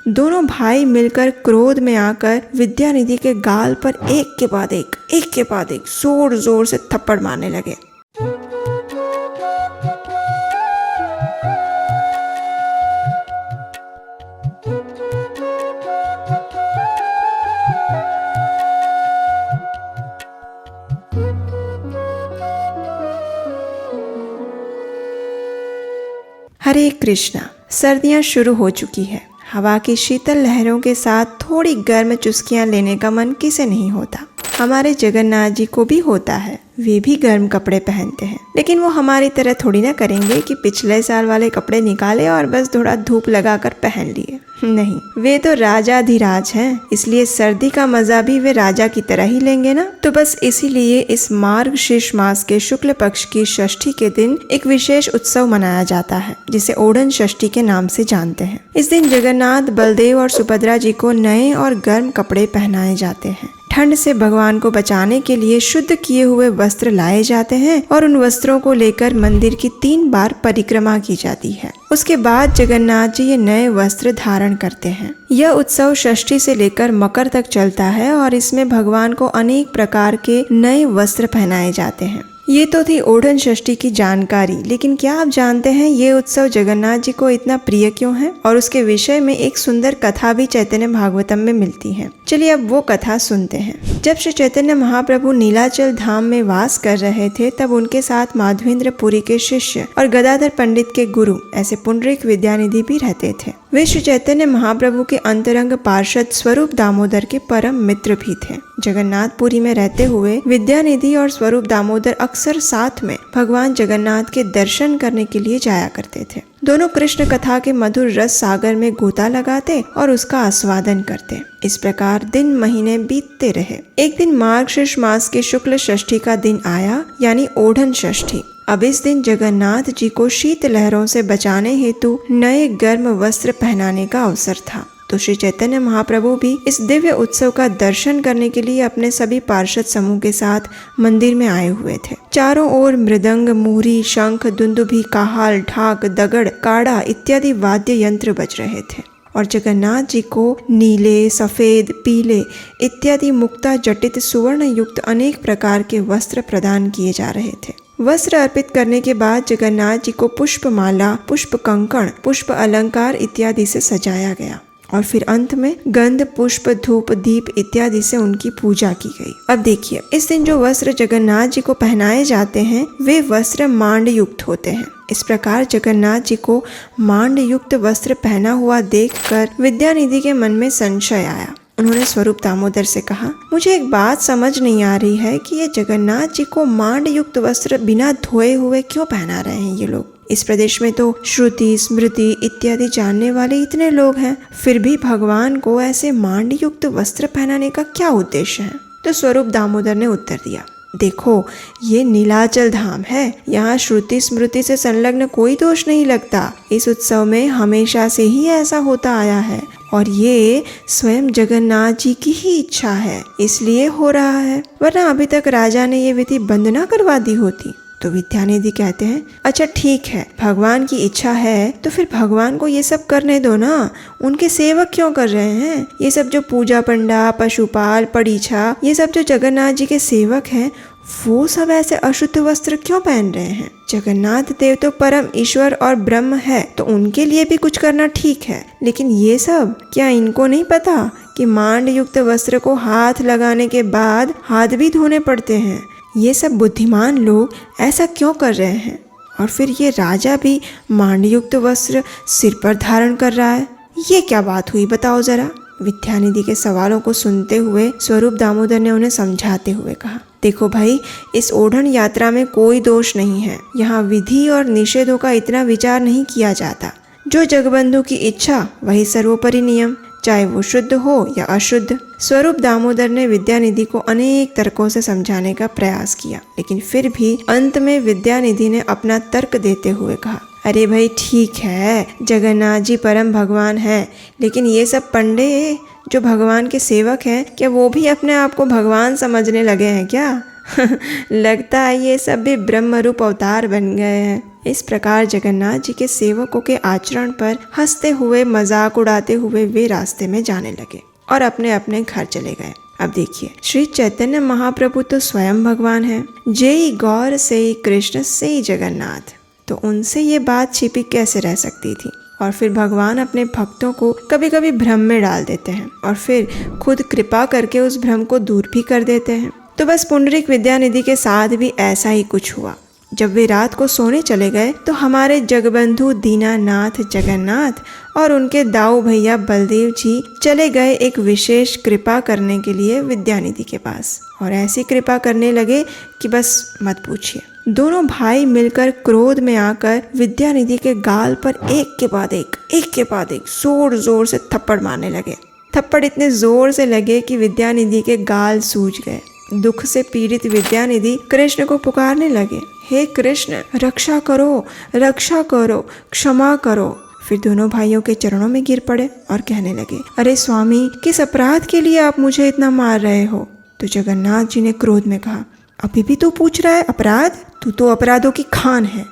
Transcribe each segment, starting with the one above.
दोनों भाई मिलकर क्रोध में आकर विद्यानिधि के गाल पर एक के बाद एक जोर जोर से थप्पड़ मारने लगे। हरे कृष्णा। सर्दियां शुरू हो चुकी है। हवा की शीतल लहरों के साथ थोड़ी गर्म चुस्कियां लेने का मन किसे नहीं होता। हमारे जगन्नाथ जी को भी होता है, वे भी गर्म कपड़े पहनते हैं, लेकिन वो हमारी तरह थोड़ी ना करेंगे कि पिछले साल वाले कपड़े निकाले और बस थोड़ा धूप लगाकर पहन लिए। नहीं, वे तो राजाधिराज हैं, इसलिए सर्दी का मजा भी वे राजा की तरह ही लेंगे ना। तो बस इसीलिए इस मार्गशीर्ष मास के शुक्ल पक्ष की षष्ठी के दिन एक विशेष उत्सव मनाया जाता है, जिसे ओढ़न षष्ठी के नाम से जानते हैं। इस दिन जगन्नाथ, बलदेव और सुभद्रा जी को नए और गर्म कपड़े पहनाए जाते हैं। ठंड से भगवान को बचाने के लिए शुद्ध किए हुए वस्त्र लाए जाते हैं और उन वस्त्रों को लेकर मंदिर की 3 बार परिक्रमा की जाती है। उसके बाद जगन्नाथ जी ये नए वस्त्र धारण करते हैं। यह उत्सव षष्ठी से लेकर मकर तक चलता है और इसमें भगवान को अनेक प्रकार के नए वस्त्र पहनाए जाते हैं। ये तो थी ओढ़न षष्ठी की जानकारी, लेकिन क्या आप जानते हैं ये उत्सव जगन्नाथ जी को इतना प्रिय क्यों है? और उसके विषय में एक सुंदर कथा भी चैतन्य भागवतम में मिलती है। चलिए अब वो कथा सुनते हैं। जब श्री चैतन्य महाप्रभु नीलाचल धाम में वास कर रहे थे, तब उनके साथ माधवेंद्र पुरी के शिष्य और गदाधर पंडित के गुरु ऐसे पुंडरीक विद्यानिधि भी रहते थे। वे श्री चैतन्य महाप्रभु के अंतरंग पार्षद स्वरूप दामोदर के परम मित्र भी थे। जगन्नाथपुरी में रहते हुए विद्यानिधि और स्वरूप दामोदर अक्सर साथ में भगवान जगन्नाथ के दर्शन करने के लिए जाया करते थे। दोनों कृष्ण कथा के मधुर रस सागर में गोता लगाते और उसका आस्वादन करते। इस प्रकार दिन महीने बीतते रहे। एक दिन मार्गशीर्ष मास के शुक्ल षष्ठी का दिन आया, यानी ओढ़न षष्ठी। अब इस दिन जगन्नाथ जी को शीत लहरों से बचाने हेतु नए गर्म वस्त्र पहनाने का अवसर था। तो श्री चैतन्य महाप्रभु भी इस दिव्य उत्सव का दर्शन करने के लिए अपने सभी पार्षद समूह के साथ मंदिर में आए हुए थे। चारों ओर मृदंग, मुहरी, शंख, दुंदुभी, काहाल, ढाक, दगड़, काड़ा इत्यादि वाद्य यंत्र बज रहे थे और जगन्नाथ जी को नीले, सफेद, पीले इत्यादि मुक्ता जटित सुवर्ण युक्त अनेक प्रकार के वस्त्र प्रदान किए जा रहे थे। वस्त्र अर्पित करने के बाद जगन्नाथ जी को पुष्प माला, पुष्प कंकण, पुष्प अलंकार इत्यादि से सजाया गया और फिर अंत में गंध, पुष्प, धूप, दीप इत्यादि से उनकी पूजा की गई। अब देखिए, इस दिन जो वस्त्र जगन्नाथ जी को पहनाए जाते हैं वे वस्त्र मांड युक्त होते हैं। इस प्रकार जगन्नाथ जी को मांड युक्त वस्त्र पहना हुआ देखकर विद्यानिधि के मन में संशय आया। उन्होंने स्वरूप दामोदर से कहा, मुझे एक बात समझ नहीं आ रही है कि ये जगन्नाथ जी को मांड युक्त वस्त्र बिना धोए हुए क्यों पहना रहे हैं ये लोग। इस प्रदेश में तो श्रुति, स्मृति इत्यादि जानने वाले इतने लोग हैं, फिर भी भगवान को ऐसे मांड युक्त वस्त्र पहनाने का क्या उद्देश्य है? तो स्वरूप दामोदर ने उत्तर दिया, देखो ये नीलाचल धाम है, यहाँ श्रुति स्मृति से संलग्न कोई दोष नहीं लगता। इस उत्सव में हमेशा से ही ऐसा होता आया है और ये स्वयं जगन्नाथ जी की ही इच्छा है, इसलिए हो रहा है, वरना अभी तक राजा ने ये विधि बंद ना करवा दी होती। तो विद्यानिधि कहते हैं, अच्छा ठीक है, भगवान की इच्छा है तो फिर भगवान को ये सब करने दो ना, उनके सेवक क्यों कर रहे हैं? ये सब जो पूजा पंडा, पशुपाल, पड़ीछा, ये सब जो जगन्नाथ जी के सेवक हैं वो सब ऐसे अशुद्ध वस्त्र क्यों पहन रहे हैं? जगन्नाथ देव तो परम ईश्वर और ब्रह्म है, तो उनके लिए भी कुछ करना ठीक है, लेकिन ये सब क्या इनको नहीं पता कि मांड युक्त वस्त्र को हाथ लगाने के बाद हाथ भी धोने पड़ते हैं? ये सब बुद्धिमान लोग ऐसा क्यों कर रहे हैं? और फिर ये राजा भी मांड युक्त वस्त्र सिर पर धारण कर रहा है, ये क्या बात हुई बताओ जरा। विद्यानिधि के सवालों को सुनते हुए स्वरूप दामोदर ने उन्हें समझाते हुए कहा, देखो भाई, इस ओढ़न यात्रा में कोई दोष नहीं है। यहाँ विधि और निषेधों का इतना विचार नहीं किया जाता। जो जगबंधु की इच्छा वही सर्वोपरि नियम, चाहे वो शुद्ध हो या अशुद्ध। स्वरूप दामोदर ने विद्यानिधि को अनेक तर्कों से समझाने का प्रयास किया, लेकिन फिर भी अंत में विद्यानिधि ने अपना तर्क देते हुए कहा, अरे भाई ठीक है, जगन्नाथ जी परम भगवान हैं, लेकिन ये सब पंडे जो भगवान के सेवक हैं, क्या वो भी अपने आप को भगवान समझने लगे हैं क्या? लगता है ये सब भी ब्रह्म रूप अवतार बन गए हैं। इस प्रकार जगन्नाथ जी के सेवकों के आचरण पर हंसते हुए मजाक उड़ाते हुए वे रास्ते में जाने लगे और अपने अपने घर चले गए। अब देखिए, श्री चैतन्य महाप्रभु तो स्वयं भगवान हैं। जय गौर से कृष्ण से जगन्नाथ, तो उनसे ये बात छिपी कैसे रह सकती थी। और फिर भगवान अपने भक्तों को कभी कभी भ्रम में डाल देते हैं और फिर खुद कृपा करके उस भ्रम को दूर भी कर देते हैं। तो बस पुंडरीक विद्यानिधि के साथ भी ऐसा ही कुछ हुआ। जब वे रात को सोने चले गए तो हमारे जगबंधु दीनानाथ जगन्नाथ और उनके दाऊ भैया बलदेव जी चले गए एक विशेष कृपा करने के लिए विद्यानिधि के पास। और ऐसी कृपा करने लगे कि बस मत पूछिए। दोनों भाई मिलकर क्रोध में आकर विद्यानिधि के गाल पर एक के बाद एक जोर जोर से थप्पड़ मारने लगे। थप्पड़ इतने जोर से लगे कि विद्यानिधि के गाल सूज गए। दुख से पीड़ित विद्यानिधि कृष्ण को पुकारने लगे, हे कृष्ण, रक्षा करो, क्षमा करो। फिर दोनों भाइयों के चरणों में गिर पड़े और कहने लगे, अरे स्वामी, किस अपराध के लिए आप मुझे इतना मार रहे हो। तो जगन्नाथ जी ने क्रोध में कहा, अभी भी तू पूछ रहा है अपराध? तू तो अपराधों की खान है।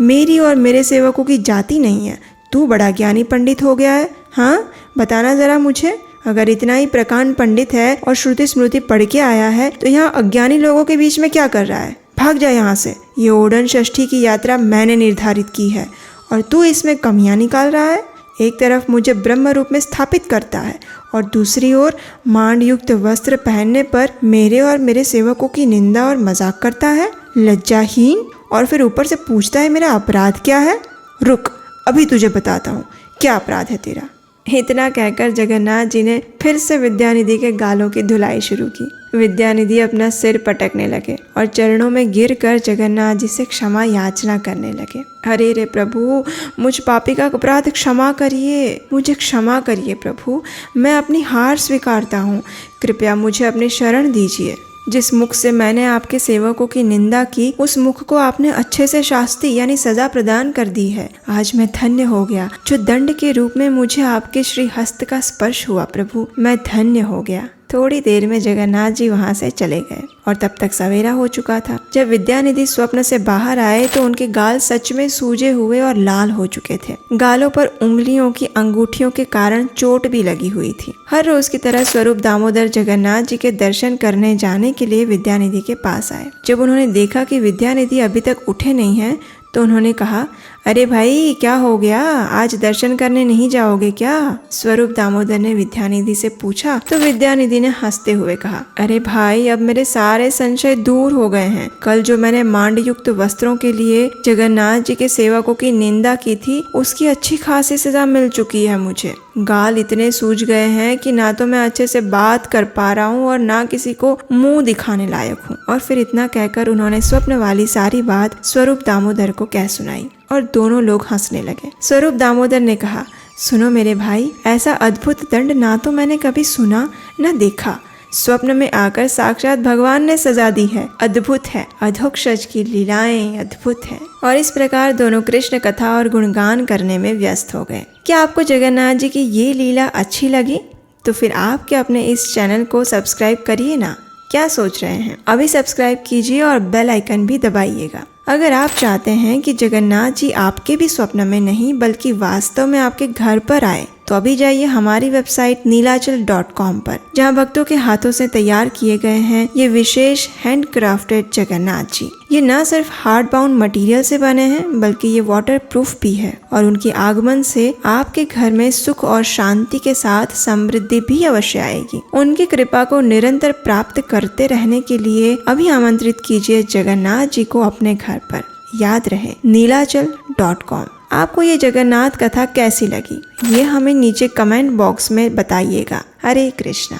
मेरी और मेरे सेवकों की जाति नहीं है। तू बड़ा ज्ञानी पंडित हो गया है। हाँ, बताना जरा मुझे। अगर इतना ही प्रकांड पंडित है और श्रुति स्मृति पढ़ के आया है तो यहाँ अज्ञानी लोगों के बीच में क्या कर रहा है? भाग जा यहाँ से। ये ओडन षष्ठी की यात्रा मैंने निर्धारित की है और तू इसमें कमियां निकाल रहा है। एक तरफ मुझे ब्रह्म रूप में स्थापित करता है और दूसरी ओर मांड युक्त वस्त्र पहनने पर मेरे और मेरे सेवकों की निंदा और मजाक करता है। लज्जाहीन। और फिर ऊपर से पूछता है मेरा अपराध क्या है। रुक, अभी तुझे बताता हूँ क्या अपराध है तेरा। इतना कहकर जगन्नाथ जी ने फिर से विद्यानिधि के गालों की धुलाई शुरू की। विद्यानिधि अपना सिर पटकने लगे और चरणों में गिरकर जगन्नाथ जी से क्षमा याचना करने लगे। अरे रे प्रभु, मुझ पापी का अपराध क्षमा करिए, मुझे क्षमा करिए प्रभु। मैं अपनी हार स्वीकारता हूँ। कृपया मुझे अपनी शरण दीजिए। जिस मुख से मैंने आपके सेवकों की निंदा की, उस मुख को आपने अच्छे से शास्ति यानी सजा प्रदान कर दी है। आज मैं धन्य हो गया। जो दंड के रूप में मुझे आपके श्री हस्त का स्पर्श हुआ प्रभु, मैं धन्य हो गया। थोड़ी देर में जगन्नाथ जी वहां से चले गए और तब तक सवेरा हो चुका था। जब विद्यानिधि स्वप्न से बाहर आए तो उनके गाल सच में सूजे हुए और लाल हो चुके थे। गालों पर उंगलियों की अंगूठियों के कारण चोट भी लगी हुई थी। हर रोज की तरह स्वरूप दामोदर जगन्नाथ जी के दर्शन करने जाने के लिए विद्यानिधि के पास आए। जब उन्होंने देखा कि विद्यानिधि अभी तक उठे नहीं हैं, तो उन्होंने कहा, अरे भाई, क्या हो गया? आज दर्शन करने नहीं जाओगे क्या? स्वरूप दामोदर ने विद्यानिधि से पूछा। तो विद्यानिधि ने हंसते हुए कहा, अरे भाई, अब मेरे सारे संशय दूर हो गए हैं। कल जो मैंने मांड युक्त वस्त्रों के लिए जगन्नाथ जी के सेवकों की निंदा की थी, उसकी अच्छी खासी सजा मिल चुकी है मुझे। गाल इतने सूज गए हैं कि ना तो मैं अच्छे से बात कर पा रहा हूँ और ना किसी को मुंह दिखाने लायक हूँ। और फिर इतना कहकर उन्होंने स्वप्न वाली सारी बात स्वरूप दामोदर को कह सुनाई और दोनों लोग हंसने लगे। स्वरूप दामोदर ने कहा, सुनो मेरे भाई, ऐसा अद्भुत दंड ना तो मैंने कभी सुना न देखा। स्वप्न में आकर साक्षात भगवान ने सजा दी है। अद्भुत है। अधोक्षज की लीलाएं अद्भुत है। और इस प्रकार दोनों कृष्ण कथा और गुणगान करने में व्यस्त हो गए। क्या आपको जगन्नाथ जी की ये लीला अच्छी लगी? तो फिर आप क्या अपने इस चैनल को सब्सक्राइब करिए ना। क्या सोच रहे हैं? अभी सब्सक्राइब कीजिए और बेल आइकन भी दबाइएगा। अगर आप चाहते हैं कि जगन्नाथ जी आपके भी स्वप्न में नहीं बल्कि वास्तव में आपके घर पर आए, तो अभी जाइए हमारी वेबसाइट नीलाचल.com पर, जहां भक्तों के हाथों से तैयार किए गए हैं ये विशेष हैंडक्राफ्टेड जगन्नाथ जी। ये न सिर्फ हार्ड बाउंड मटेरियल से बने हैं बल्कि ये वाटर प्रूफ भी है और उनके आगमन से आपके घर में सुख और शांति के साथ समृद्धि भी अवश्य आएगी। उनकी कृपा को निरंतर प्राप्त करते रहने के लिए अभी आमंत्रित कीजिए जगन्नाथ जी को अपने घर पर। याद रहे, नीलाचल.com। आपको ये जगन्नाथ कथा कैसी लगी, ये हमें नीचे कमेंट बॉक्स में बताइएगा। हरे कृष्णा।